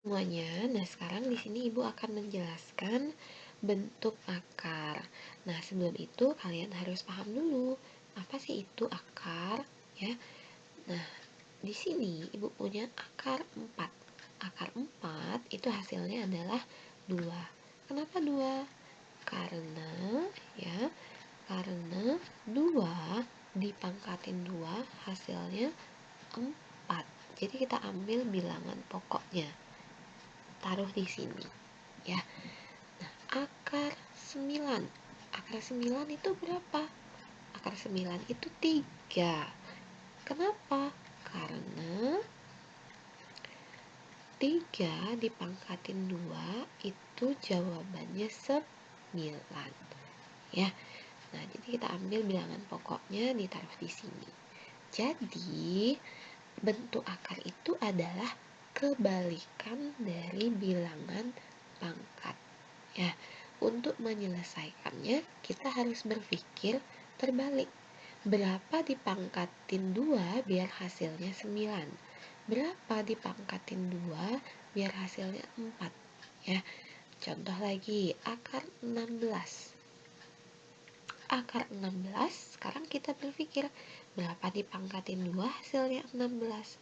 Semuanya. Nah, sekarang di sini Ibu akan menjelaskan bentuk akar. Nah, sebelum itu kalian harus paham dulu apa sih itu akar, ya. Nah, di sini Ibu punya akar 4. Akar 4 itu hasilnya adalah 2. Kenapa 2? Karena ya, karena 2 dipangkatin 2 hasilnya 4. Jadi kita ambil bilangan pokoknya, taruh di sini, ya. Nah, akar 9. Akar 9 itu berapa? Akar 9 itu 3. Kenapa? Karena 3 dipangkatin 2 itu jawabannya 9. Ya. Nah, jadi kita ambil bilangan pokoknya ditaruh di sini. Jadi, bentuk akar itu adalah kebalikan dari bilangan pangkat. Ya, untuk menyelesaikannya kita harus berpikir terbalik. Berapa dipangkatin 2 biar hasilnya 9? Berapa dipangkatin 2 biar hasilnya 4? Ya. Contoh lagi, akar 16. Akar 16, sekarang kita berpikir berapa dipangkatin 2 hasilnya 16.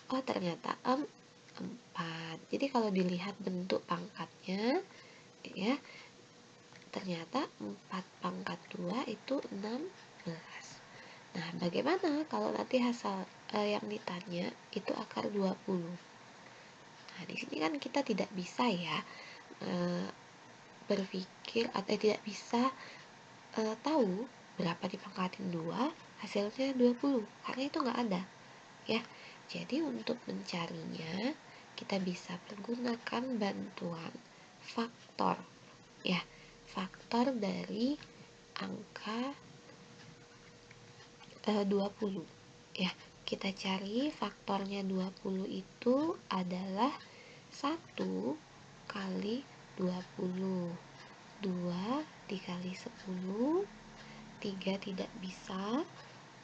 Oh, ternyata 4. Jadi kalau dilihat bentuk pangkatnya, ya, ternyata 4 pangkat 2 itu 16. Nah, bagaimana kalau nanti hasil yang ditanya itu akar 20? Nah, di sini kan kita tidak bisa ya berpikir atau tidak bisa tahu berapa dipangkatin 2 hasilnya 20, karena itu nggak ada, ya. Jadi untuk mencarinya kita bisa menggunakan bantuan faktor, ya. Faktor dari angka 20, ya. Kita cari faktornya 20 itu adalah 1 kali 20. 2 dikali 10, 3 tidak bisa,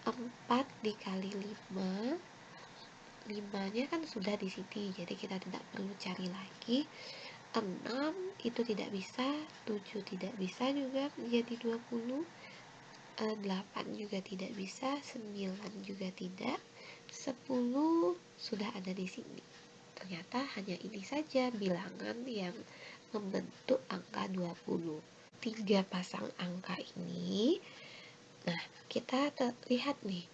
4 dikali 5. 5-nya kan sudah di sini, jadi kita tidak perlu cari lagi. 6 itu tidak bisa, 7 tidak bisa juga menjadi 20, 8 juga tidak bisa, 9 juga tidak, 10 sudah ada di sini. Ternyata hanya ini saja bilangan yang membentuk angka 20. 3 pasang angka ini. Nah, kita lihat nih,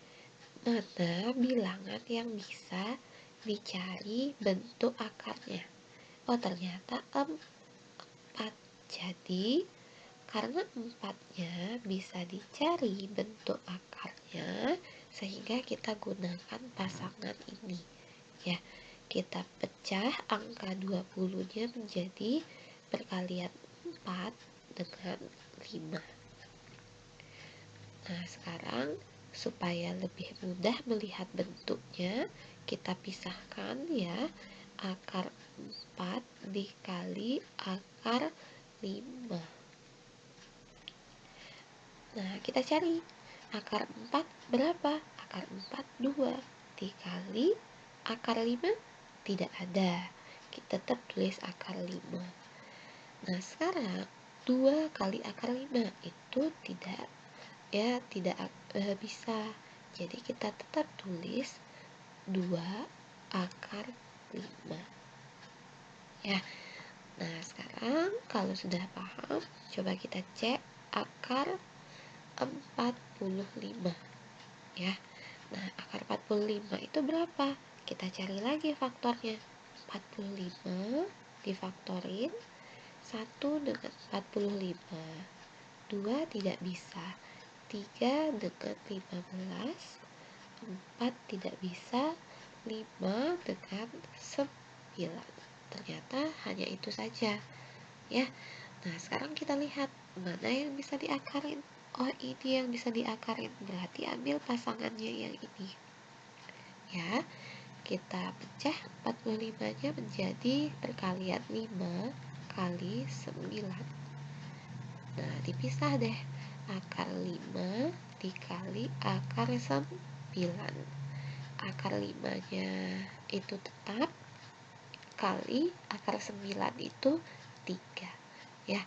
mana bilangan yang bisa dicari bentuk akarnya. Oh, ternyata 4. Jadi, karena 4-nya bisa dicari bentuk akarnya, sehingga kita gunakan pasangan ini. Ya, kita pecah angka 20-nya menjadi perkalian 4 dengan 5. Nah, sekarang supaya lebih mudah melihat bentuknya, kita pisahkan ya, akar 4 dikali akar 5. Nah, kita cari akar 4 berapa? Akar 4 2 dikali akar 5 tidak ada. Kita tetap tulis akar 5. Nah, sekarang 2 kali akar 5 itu tidak bisa. Jadi kita tetap tulis 2 akar 5. Ya. Nah, sekarang kalau sudah paham, coba kita cek akar 45, ya. Nah, akar 45 itu berapa? Kita cari lagi faktornya. 45 difaktorin 1 dengan 45. 2 tidak bisa. 3 dengan 15. 4 tidak bisa. 5 dengan 9. Ternyata hanya itu saja, ya. Nah, sekarang kita lihat mana yang bisa diakarin. Oh, ini yang bisa diakarin, berarti ambil pasangannya yang ini, ya. Kita pecah 45-nya menjadi perkalian 5 kali 9. Nah, dipisah deh, akar 5 dikali akar 9. Akar 5-nya itu tetap, kali akar 9 itu 3 ya.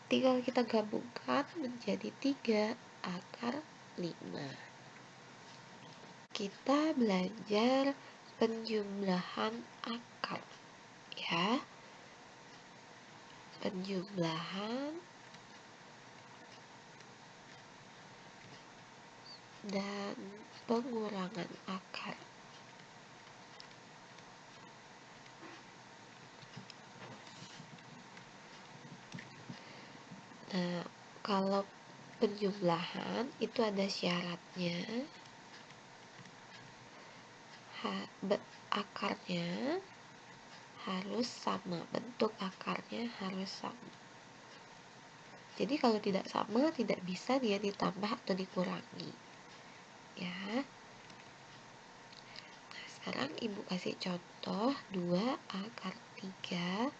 Tinggal kita gabungkan menjadi 3 akar 5. Kita belajar penjumlahan akar ya. Penjumlahan dan pengurangan akar. Nah, kalau penjumlahan itu ada syaratnya, akarnya harus sama, bentuk akarnya harus sama. Jadi kalau tidak sama, tidak bisa dia ditambah atau dikurangi ya. Nah, sekarang ibu kasih contoh 2 akar 3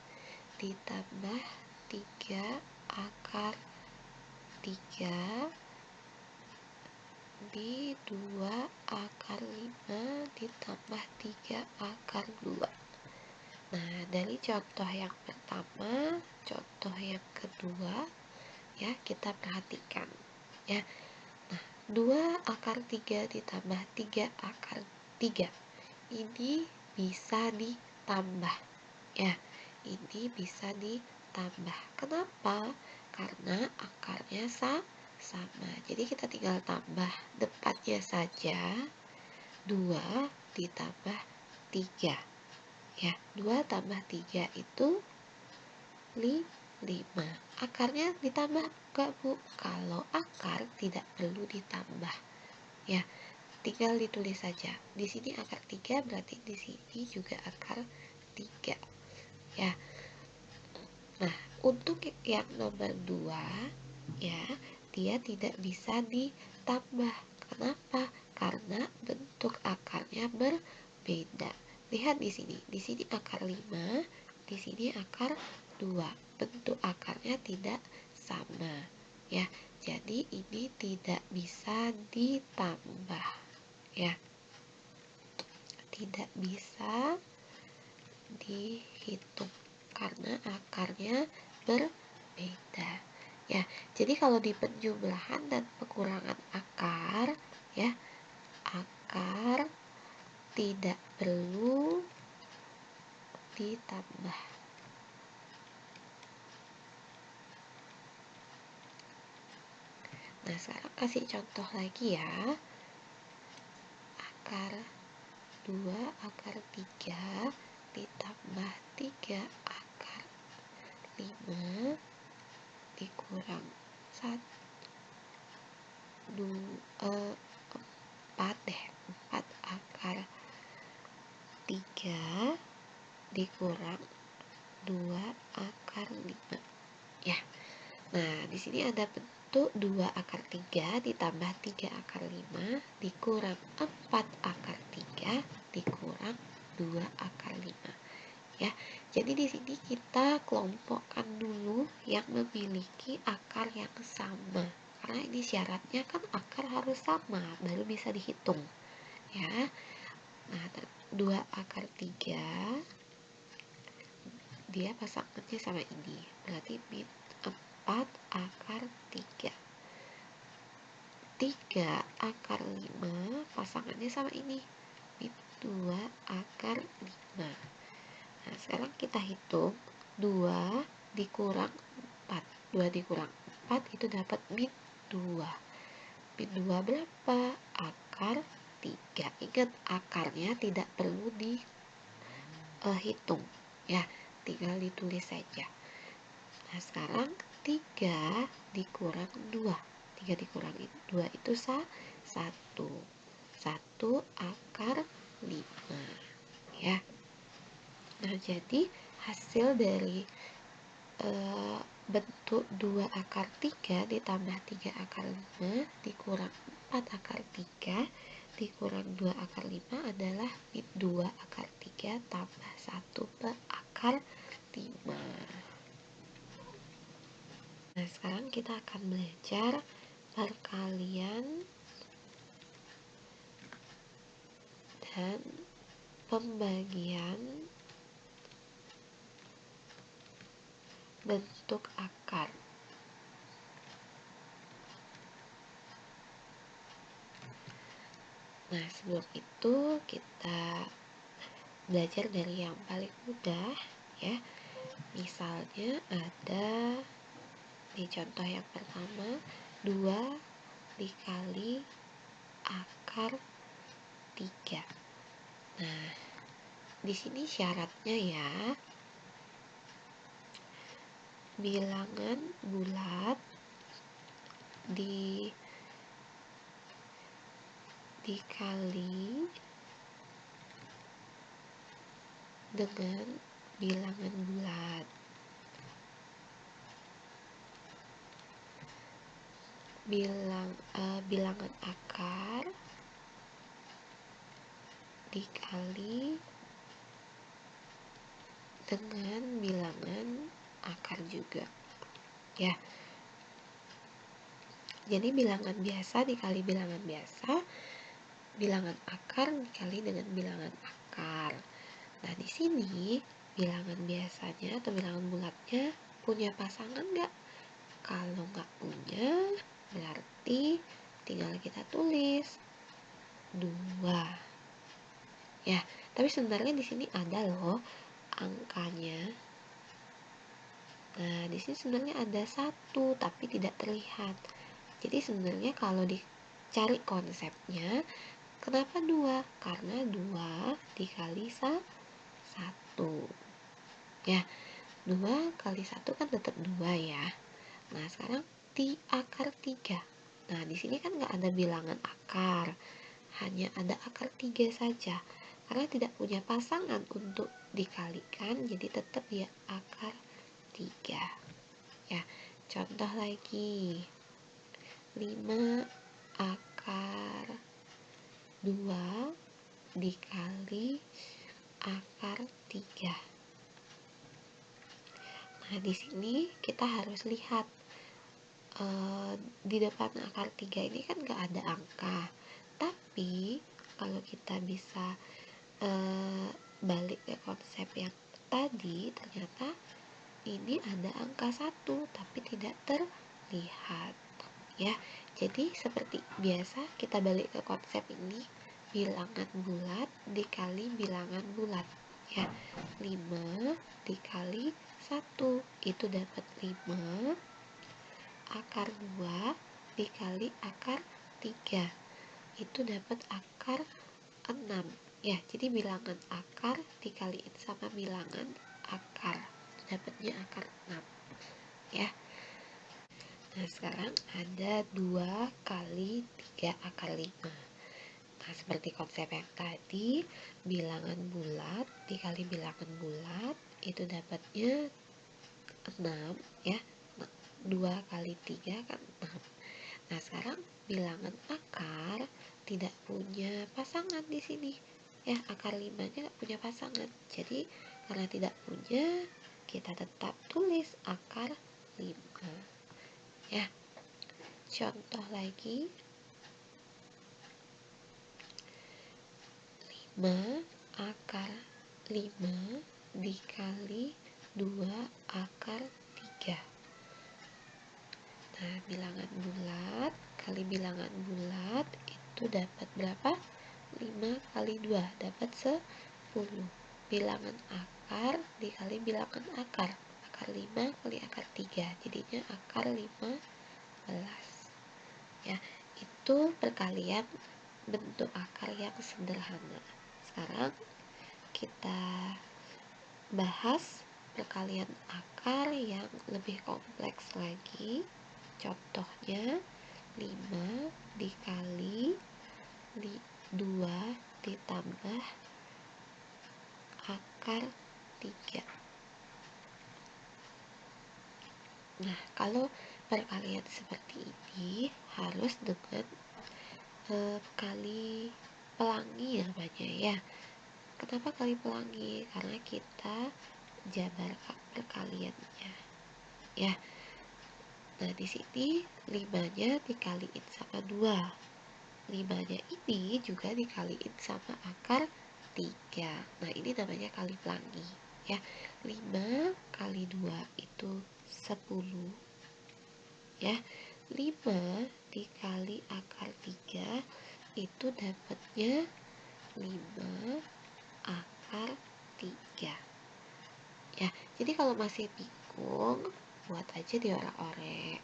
ditambah 3 akar 3 di 2 akar 5 ditambah 3 akar 2. Nah, dari contoh yang pertama, contoh yang kedua ya, kita perhatikan ya. Nah, 2 akar 3 ditambah 3 akar 3 ini bisa ditambah ya. Ini bisa ditambah. Kenapa? Karena akarnya sama. Jadi kita tinggal tambah depannya saja. 2 ditambah 3 ya. 2 tambah 3 itu 5. Akarnya ditambah enggak, Bu? Kalau akar tidak perlu ditambah ya. Tinggal ditulis saja. Di sini akar 3 berarti di sini juga akar 3 ya. Nah, untuk yang nomor 2 ya, dia tidak bisa ditambah. Kenapa? Karena bentuk akarnya berbeda. Lihat di sini. Di sini akar 5, di sini akar 2. Bentuk akarnya tidak sama ya. Jadi ini tidak bisa ditambah ya. Tidak bisa dihitung karena akarnya berbeda ya. Jadi kalau di penjumlahan dan pengurangan akar ya, akar tidak perlu ditambah. Nah, sekarang kasih contoh lagi ya. Akar 2 akar 3 ditambah 3 akar 5 dikurang 1 2 4 deh. 4 akar 3 dikurang 2 akar 5 ya. Nah, di sini ada bentuk 2 akar 3 ditambah 3 akar 5 dikurang 4 akar 3 dikurang 2 akar 5 ya. Jadi di sini kita kelompokkan dulu yang memiliki akar yang sama. Karena ini syaratnya kan akar harus sama baru bisa dihitung ya. Nah, 2 akar 3 dia pasangannya sama ini. Berarti 4 akar 3. 3 akar 5 pasangannya sama ini. 2 akar 5. Nah, sekarang kita hitung 2 dikurang 4. 2 dikurang 4 itu dapat min 2. Min 2 berapa? Akar 3. Ingat, akarnya tidak perlu dihitung ya. Tinggal ditulis saja. Nah, sekarang 3 dikurang 2. 3 dikurang 2 itu 1. 1 akar 5 ya. Nah, jadi hasil dari bentuk 2 akar 3 ditambah 3 akar 5 dikurang 4 akar 3 dikurang 2 akar 5 adalah 2 akar 3 tambah 1 per akar 5. Nah, sekarang kita akan belajar perkalian dan pembagian bentuk akar. Nah, sebelum itu kita belajar dari yang paling mudah ya. Misalnya ada di contoh yang pertama 2 dikali akar 3. Nah, di sini syaratnya ya, bilangan bulat dikali dengan bilangan bulat. Bilangan akar dikali dengan bilangan akar juga ya. Jadi bilangan biasa dikali bilangan biasa, bilangan akar dikali dengan bilangan akar. Nah, di sini bilangan biasanya atau bilangan bulatnya punya pasangan nggak? Kalau nggak punya, berarti tinggal kita tulis 2 ya. Tapi sebenarnya di sini ada loh angkanya. Nah, di sini sebenarnya ada 1 tapi tidak terlihat. Jadi sebenarnya kalau dicari konsepnya, kenapa 2? Karena 2 dikali 1 ya. 2 kali 1 kan tetap 2 ya. Nah, sekarang akar 3. Nah, di sini kan nggak ada bilangan akar, hanya ada akar 3 saja. Karena tidak punya pasangan untuk dikalikan, jadi tetap dia akar 3 ya. Contoh lagi, 5 akar 2 dikali akar 3. Nah, di sini kita harus lihat di depan akar 3 ini kan nggak ada angka. Tapi kalau kita bisa balik ke konsep yang tadi, ternyata ini ada angka 1 tapi tidak terlihat ya. Jadi seperti biasa kita balik ke konsep ini, bilangan bulat dikali bilangan bulat ya. 5 dikali 1 itu dapat 5. Akar 2 dikali akar 3 itu dapat akar 6 ya. Jadi bilangan akar dikaliin sama bilangan akar, dapatnya akar 6 ya. Nah, sekarang ada 2 kali 3 akar 5. Nah, seperti konsep yang tadi, bilangan bulat dikali bilangan bulat itu dapatnya 6 ya. 2 kali 3 kan 6. Nah, sekarang bilangan akar tidak punya pasangan di sini ya. Akar 5-nya nggak punya pasangan. Jadi karena tidak punya, kita tetap tulis akar 5 ya. Contoh lagi, 5 akar 5 dikali 2 akar 3. Nah, bilangan bulat kali bilangan bulat itu dapat berapa? 5 kali 2 dapat 10. Bilangan akar dikali bilangan akar, akar 5 kali akar 3 jadinya akar 15 ya. Itu perkalian bentuk akar yang sederhana. Sekarang kita bahas perkalian akar yang lebih kompleks lagi. Contohnya 5 dikali 2 ditambah akar 3. Nah, kalau perkalian seperti ini harus dengan kali pelangi namanya ya. Kenapa kali pelangi? Karena kita jabar perkaliannya ya. Nah, di sini 5-nya dikaliin sama 2. 5-nya ini juga dikaliin sama akar 3. Nah, ini namanya kali pelangi ya. 5 kali 2 itu 10 ya. 5 dikali akar 3 itu dapatnya 5 akar 3 ya. Jadi kalau masih bingung, buat aja diorek-orek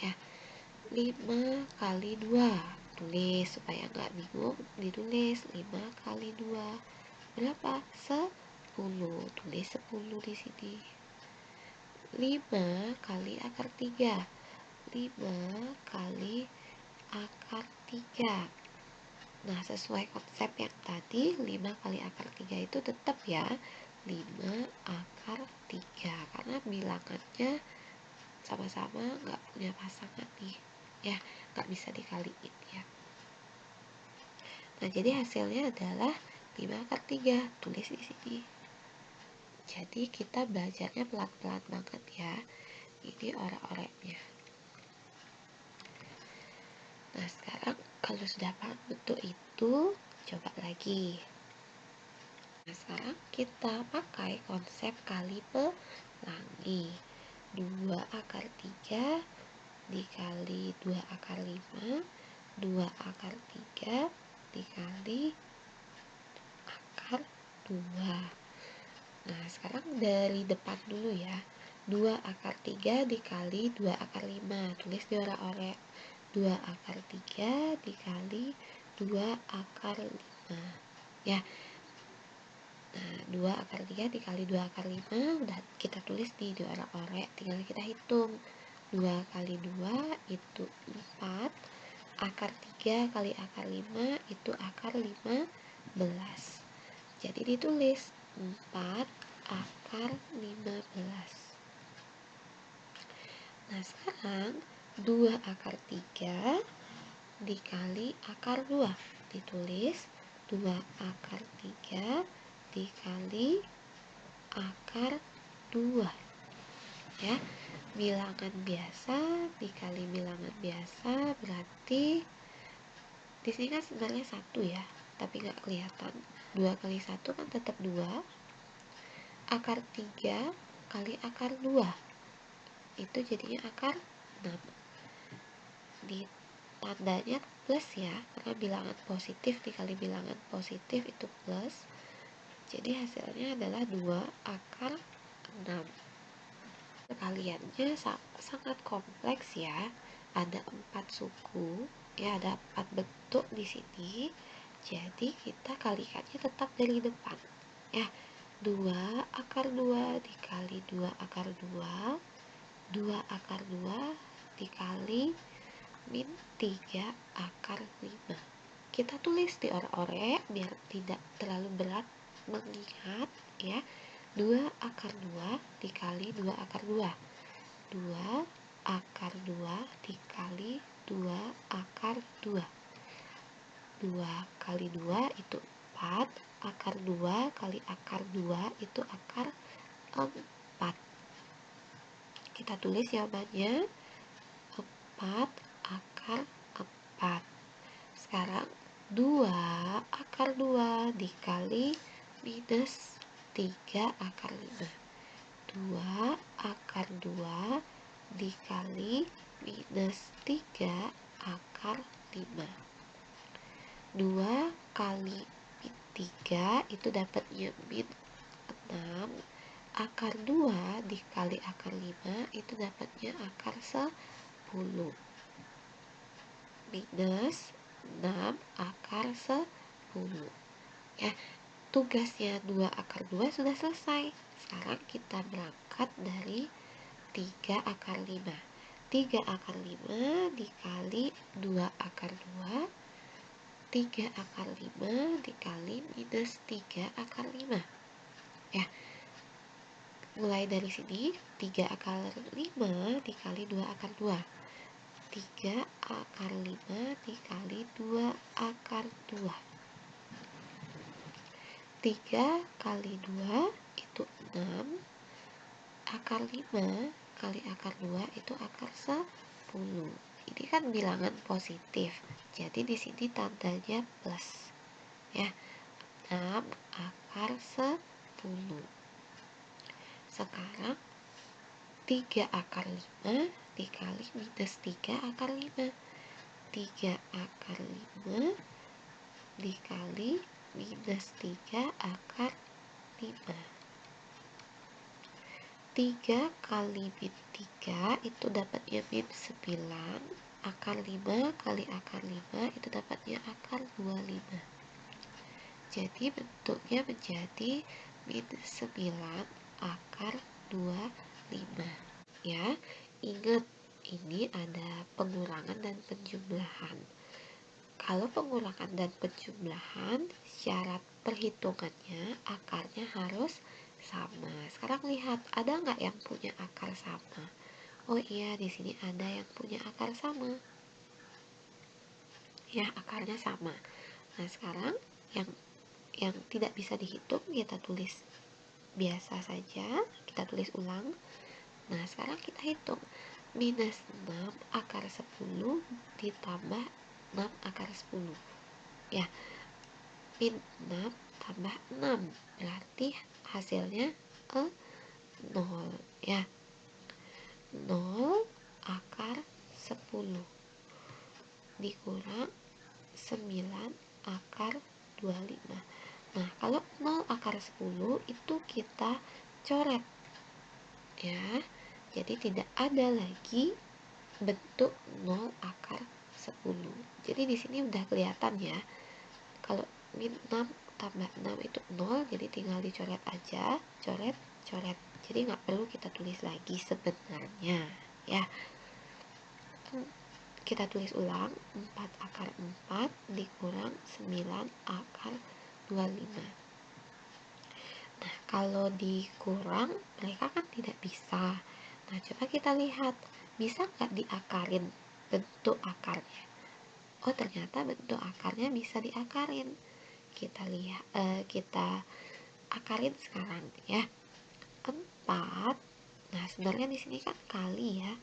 ya. 5 kali 2, tulis supaya nggak bingung, ditulis 5 kali 2 berapa? 10, tulis 10 di sini. 5 kali akar 3, 5 kali akar 3. Nah, sesuai konsep yang tadi, 5 kali akar 3 itu tetap ya 5 akar 3, karena bilangannya sama-sama nggak punya pasangan nih ya, nggak bisa dikaliin ya. Nah, jadi hasilnya adalah 5 akar 3, tulis di sini. Jadi kita belajarnya pelan-pelan banget ya. Ini orek-oreknya. Nah, sekarang kalau sudah paham bentuk itu, coba lagi. Nah, sekarang kita pakai konsep kali pelangi. 2 akar 3 dikali 2 akar 5, 2 akar 3 dikali akar 2. Nah, sekarang dari depan dulu ya. 2 akar 3 dikali 2 akar 5, tulis di orek-orek. 2 akar 3 dikali 2 akar 5 ya. Nah, 2 akar 3 dikali 2 akar 5 udah kita tulis di orek-orek, tinggal kita hitung. 2 kali 2 itu 4, akar 3 kali akar 5 itu akar 15. Jadi ditulis 4 akar 15. Nah, sekarang 2 akar 3 dikali akar 2, ditulis 2 akar 3 dikali akar 2 ya. Bilangan biasa dikali bilangan biasa berarti di sini kan sebenarnya 1 ya, tapi nggak kelihatan. 2 kali 1 kan tetap 2. Akar 3 kali akar 2 itu jadinya akar 6. Di tandanya plus ya, karena bilangan positif dikali bilangan positif itu plus. Jadi hasilnya adalah 2 akar 6. Kaliannya sangat kompleks ya. Ada 4 suku, ya ada 4 bentuk di sini. Jadi kita kalikannya tetap dari depan. Ya, 2 akar 2 dikali 2 akar 2, 2 akar 2 dikali min 3 akar 5. Kita tulis di orek-orek biar tidak terlalu berat mengingat ya. 2 akar 2 dikali 2 akar 2, 2 akar 2 dikali 2 akar 2. 2 kali 2 itu 4, akar 2 kali akar 2 itu akar 4. Kita tulis jawabannya 4 akar 4. Sekarang 2 akar 2 dikali minus 3 akar 5. 2 akar 2 dikali minus 3 akar 5. 2 kali min 3 itu dapatnya min 6. Akar 2 dikali akar 5 itu dapatnya akar 10. Minus 6 akar 10. Ya, tugasnya 2 akar 2 sudah selesai. Sekarang kita berangkat dari 3 akar 5. 3 akar 5 dikali 2 akar 2, 3 akar 5 dikali minus 3 akar 5. Ya, mulai dari sini 3 akar 5 dikali 2 akar 2, 3 akar 5 dikali 2 akar 2. 3 kali 2 itu 6. Akar 5 kali akar 2 itu akar 10. Ini kan bilangan positif. Jadi di sini tandanya plus. Ya. 6 akar 10. Sekarang 3 akar 5 dikali minus 3 akar 5. 3 akar 5 dikali minus 3 akar 5. 3 kali min 3 itu dapatnya min 9. Akar 5 kali akar 5 itu dapatnya akar 25. Jadi bentuknya menjadi min 9 akar 25. Ya, ingat ini ada pengurangan dan penjumlahan. Kalau pengurangan dan penjumlahan, syarat perhitungannya akarnya harus sama. Sekarang lihat, ada nggak yang punya akar sama? Oh iya, di sini ada yang punya akar sama. Ya, akarnya sama. Nah, sekarang yang tidak bisa dihitung kita tulis biasa saja, kita tulis ulang. Nah, sekarang kita hitung. Minus 6 akar 10 ditambah 6 akar 10. Ya, min 6 tambah 6 berarti hasilnya 0 ya. 0 akar 10 dikurang 9 akar 25. Nah, kalau 0 akar 10 itu kita coret ya. Jadi tidak ada lagi bentuk 0 akar 10. Jadi di sini udah kelihatan ya. Kalau min 6 tambah 6 itu 0, jadi tinggal dicoret aja, coret, coret. Jadi nggak perlu kita tulis lagi sebenarnya ya. Kita tulis ulang, 4 akar 4 dikurang 9 akar 25. Nah, kalau dikurang, mereka kan tidak bisa. Nah, coba kita lihat, bisa nggak diakarin bentuk akarnya? Oh, ternyata bentuk akarnya bisa diakarin. Kita lihat, kita akarin sekarang ya. 4. Nah, sebenarnya di sini kan kali ya.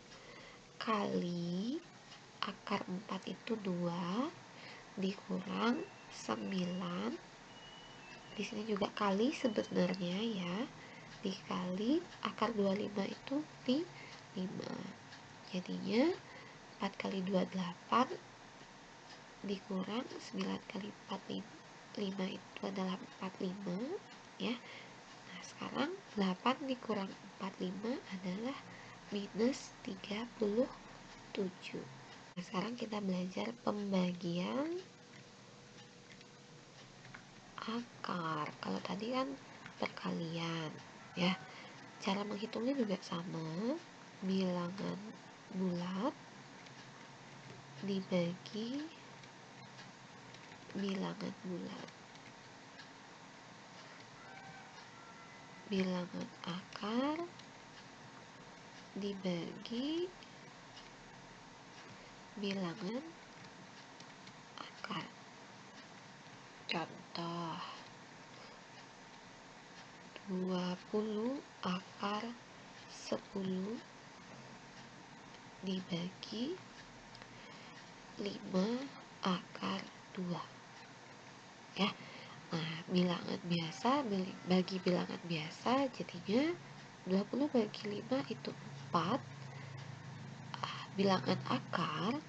Kali akar 4 itu 2 dikurang 9. Di sini juga kali sebenarnya ya. Dikali akar 25 itu 5. Jadinya 4 kali 2 8 dikurang 9 kali 4 5 itu adalah 45 ya. Nah, sekarang 8 dikurang 45 adalah minus 37. Nah, sekarang kita belajar pembagian akar. Kalau tadi kan perkalian ya. Cara menghitungnya juga sama. Bilangan bulat dibagi bilangan bulat. Bilangan akar dibagi bilangan akar. Contoh, 20 akar 10 dibagi 5 akar 2 ya. Nah, bilangan biasa bagi bilangan biasa jadinya 20 bagi 5 itu 4. Bilangan akar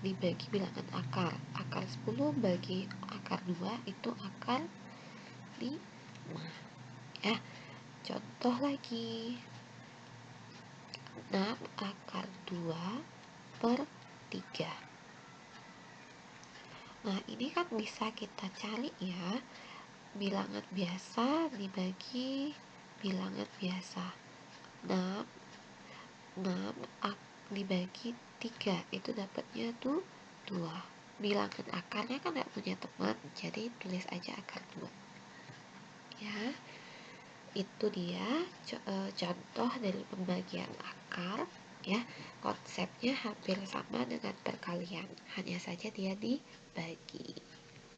dibagi bilangan akar 10 bagi akar 2 itu akar 5 ya. Contoh lagi, 6 akar 2 per 3. Nah, ini kan bisa kita cari ya. Bilangan biasa dibagi bilangan biasa. 6 dibagi 3 itu dapatnya tuh 2. Bilangan akarnya kan gak punya teman, jadi tulis aja akar 2 ya. Itu dia contoh dari pembagian akar ya. Konsepnya hampir sama dengan perkalian, hanya saja dia dibagi.